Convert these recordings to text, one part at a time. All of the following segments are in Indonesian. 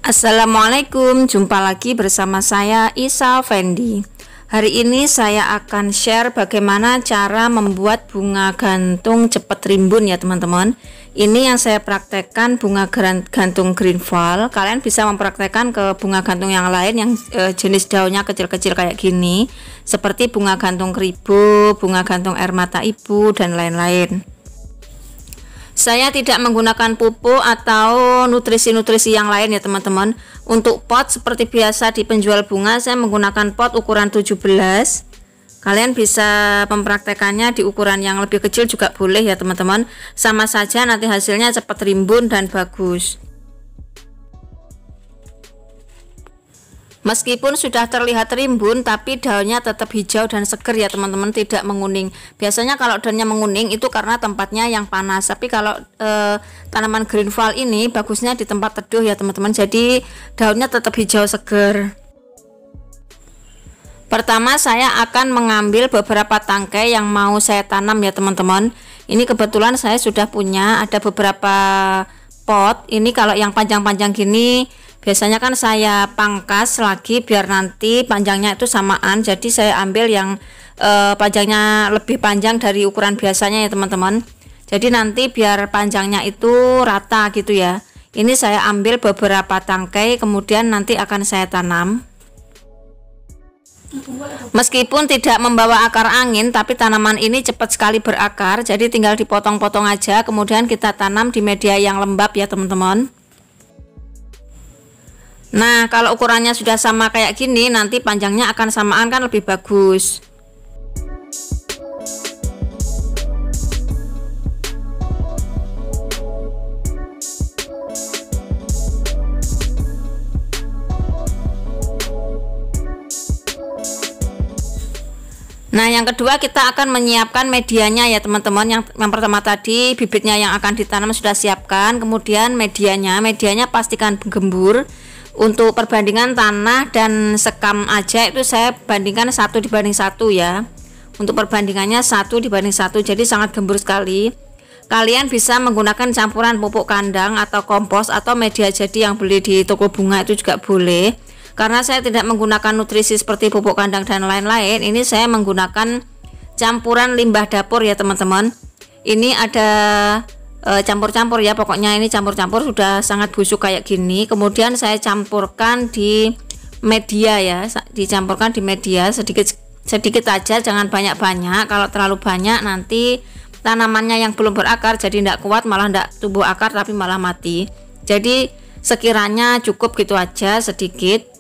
Assalamualaikum, jumpa lagi bersama saya Isa Fendi. Hari ini saya akan share bagaimana cara membuat bunga gantung cepat rimbun ya teman-teman. Ini yang saya praktekkan bunga gantung green val. Kalian bisa mempraktekkan ke bunga gantung yang lain yang jenis daunnya kecil-kecil kayak gini, seperti bunga gantung keribu, bunga gantung air mata ibu, dan lain-lain. Saya tidak menggunakan pupuk atau nutrisi-nutrisi yang lain ya teman-teman. Untuk pot seperti biasa di penjual bunga, saya menggunakan pot ukuran 17. Kalian bisa mempraktekannya di ukuran yang lebih kecil juga boleh ya teman-teman. Sama saja nanti hasilnya cepat rimbun dan bagus. Meskipun sudah terlihat rimbun, tapi daunnya tetap hijau dan seger ya teman-teman, tidak menguning. Biasanya kalau daunnya menguning itu karena tempatnya yang panas. Tapi kalau tanaman green val ini bagusnya di tempat teduh ya teman-teman. Jadi daunnya tetap hijau seger. Pertama saya akan mengambil beberapa tangkai yang mau saya tanam ya teman-teman. Ini kebetulan saya sudah punya ada beberapa pot. Ini kalau yang panjang-panjang gini biasanya kan saya pangkas lagi biar nanti panjangnya itu samaan. Jadi saya ambil yang panjangnya lebih panjang dari ukuran biasanya ya teman-teman. Jadi nanti biar panjangnya itu rata gitu ya. Ini saya ambil beberapa tangkai, kemudian nanti akan saya tanam. Meskipun tidak membawa akar angin, tapi tanaman ini cepat sekali berakar. Jadi tinggal dipotong-potong aja, kemudian kita tanam di media yang lembab ya teman-teman. Nah, kalau ukurannya sudah sama kayak gini, nanti panjangnya akan samaan kan lebih bagus. Nah, yang kedua kita akan menyiapkan medianya ya teman-teman. Yang pertama tadi bibitnya yang akan ditanam sudah siapkan, kemudian medianya pastikan gembur. Untuk perbandingan tanah dan sekam aja itu saya bandingkan 1:1 ya. Untuk perbandingannya 1:1, jadi sangat gembur sekali. Kalian bisa menggunakan campuran pupuk kandang atau kompos atau media jadi yang beli di toko bunga itu juga boleh. Karena saya tidak menggunakan nutrisi seperti pupuk kandang dan lain-lain, ini saya menggunakan campuran limbah dapur ya teman-teman. Ini ada campur-campur ya, pokoknya ini campur-campur sudah sangat busuk kayak gini. Kemudian saya campurkan di media ya, dicampurkan di media sedikit aja, jangan banyak-banyak. Kalau terlalu banyak nanti tanamannya yang belum berakar jadi tidak kuat, malah tidak tumbuh akar tapi malah mati. Jadi sekiranya cukup gitu aja, sedikit.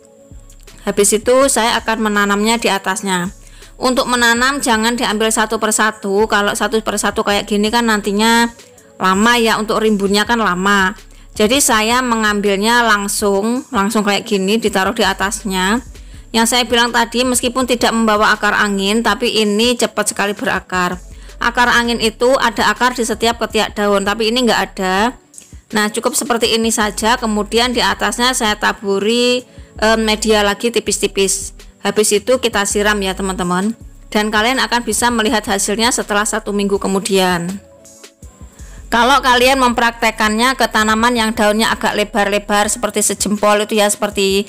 Habis itu saya akan menanamnya di atasnya. Untuk menanam jangan diambil satu persatu. Kalau satu persatu kayak gini kan nantinya lama ya, untuk rimbunnya kan lama. Jadi saya mengambilnya langsung kayak gini, ditaruh di atasnya. Yang saya bilang tadi, meskipun tidak membawa akar angin, tapi ini cepat sekali berakar. Akar angin itu ada akar di setiap ketiak daun, tapi ini enggak ada. Nah, cukup seperti ini saja. Kemudian di atasnya saya taburi media lagi tipis-tipis. Habis itu kita siram ya teman-teman. Dan kalian akan bisa melihat hasilnya setelah 1 minggu kemudian. Kalau kalian mempraktekannya ke tanaman yang daunnya agak lebar-lebar seperti sejempol itu ya, seperti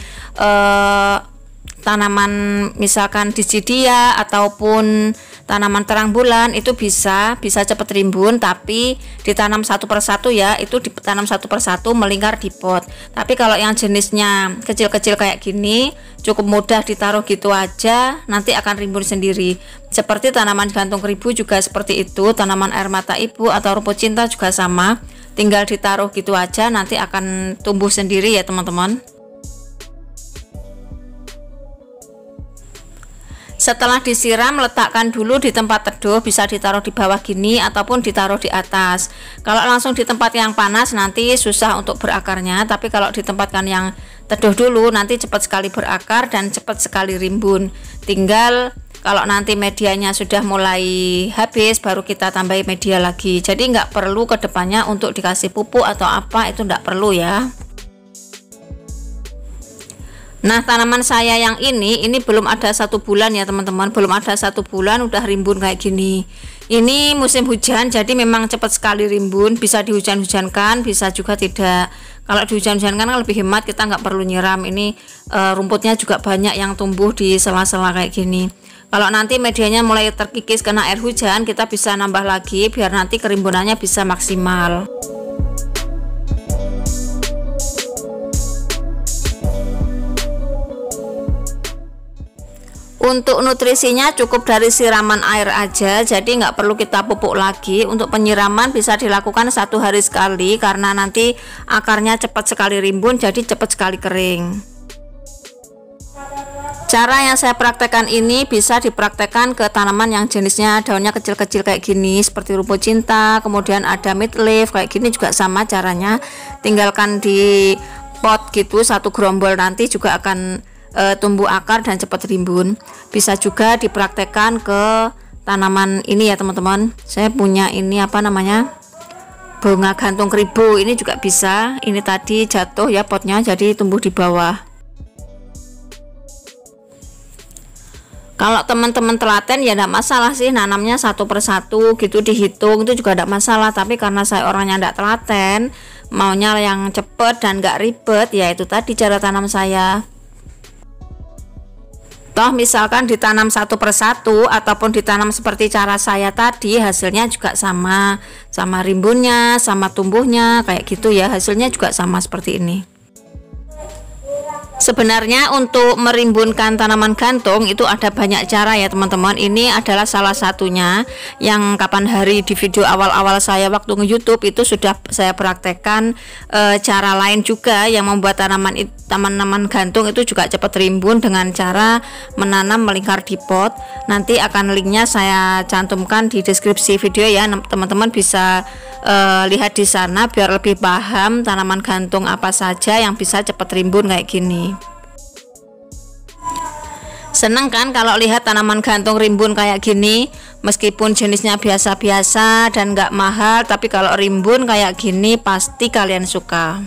tanaman misalkan digidia ataupun tanaman terang bulan, itu bisa cepat rimbun, tapi ditanam satu persatu ya, itu ditanam satu persatu melingkar di pot. Tapi kalau yang jenisnya kecil-kecil kayak gini cukup mudah ditaruh gitu aja, nanti akan rimbun sendiri. Seperti tanaman gantung keribu juga seperti itu, tanaman air mata ibu atau rumput cinta juga sama, tinggal ditaruh gitu aja nanti akan tumbuh sendiri ya teman-teman. Setelah disiram, letakkan dulu di tempat teduh, bisa ditaruh di bawah gini ataupun ditaruh di atas. Kalau langsung di tempat yang panas nanti susah untuk berakarnya, tapi kalau ditempatkan yang teduh dulu nanti cepat sekali berakar dan cepat sekali rimbun. Tinggal kalau nanti medianya sudah mulai habis baru kita tambahi media lagi. Jadi nggak perlu kedepannya untuk dikasih pupuk atau apa, itu nggak perlu ya. Nah, tanaman saya yang ini belum ada 1 bulan ya teman-teman, belum ada 1 bulan udah rimbun kayak gini. Ini musim hujan, jadi memang cepat sekali rimbun, bisa dihujan-hujankan, bisa juga tidak. Kalau di hujan-hujan kan lebih hemat, kita nggak perlu nyiram. Ini rumputnya juga banyak yang tumbuh di sela-sela kayak gini. Kalau nanti medianya mulai terkikis kena air hujan, kita bisa nambah lagi biar nanti kerimbunannya bisa maksimal. Untuk nutrisinya cukup dari siraman air aja, jadi nggak perlu kita pupuk lagi. Untuk penyiraman bisa dilakukan 1 hari sekali karena nanti akarnya cepat sekali rimbun, jadi cepat sekali kering. Cara yang saya praktekkan ini bisa dipraktekkan ke tanaman yang jenisnya daunnya kecil-kecil kayak gini, seperti rumput cinta, kemudian ada midleaf kayak gini juga sama caranya. Tinggalkan di pot gitu 1 gerombol, nanti juga akan tumbuh akar dan cepat rimbun. Bisa juga dipraktekkan ke tanaman ini ya teman-teman. Saya punya ini apa namanya, bunga gantung keribu, ini juga bisa. Ini tadi jatuh ya potnya, jadi tumbuh di bawah. Kalau teman-teman telaten ya enggak masalah sih, nanamnya 1 persatu gitu dihitung, itu juga enggak masalah. Tapi karena saya orangnya enggak telaten, maunya yang cepet dan enggak ribet, ya itu tadi cara tanam saya. Toh misalkan ditanam 1 persatu ataupun ditanam seperti cara saya tadi, hasilnya juga sama rimbunnya, sama tumbuhnya kayak gitu ya, hasilnya juga sama seperti ini. Sebenarnya untuk merimbunkan tanaman gantung itu ada banyak cara ya teman-teman. Ini adalah salah satunya yang kapan hari di video awal-awal saya waktu nge-YouTube itu sudah saya praktekkan. Cara lain juga yang membuat tanaman gantung itu juga cepat rimbun dengan cara menanam melingkar di pot. Nanti akan linknya saya cantumkan di deskripsi video ya, teman-teman bisa lihat di sana biar lebih paham tanaman gantung apa saja yang bisa cepat rimbun kayak gini. Seneng kan kalau lihat tanaman gantung rimbun kayak gini, meskipun jenisnya biasa-biasa dan nggak mahal, tapi kalau rimbun kayak gini pasti kalian suka.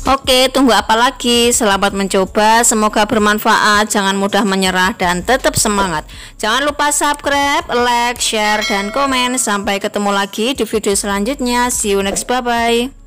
Oke, tunggu apa lagi? Selamat mencoba, semoga bermanfaat. Jangan mudah menyerah dan tetap semangat. Jangan lupa subscribe, like, share, dan komen. Sampai ketemu lagi di video selanjutnya. See you next, bye-bye.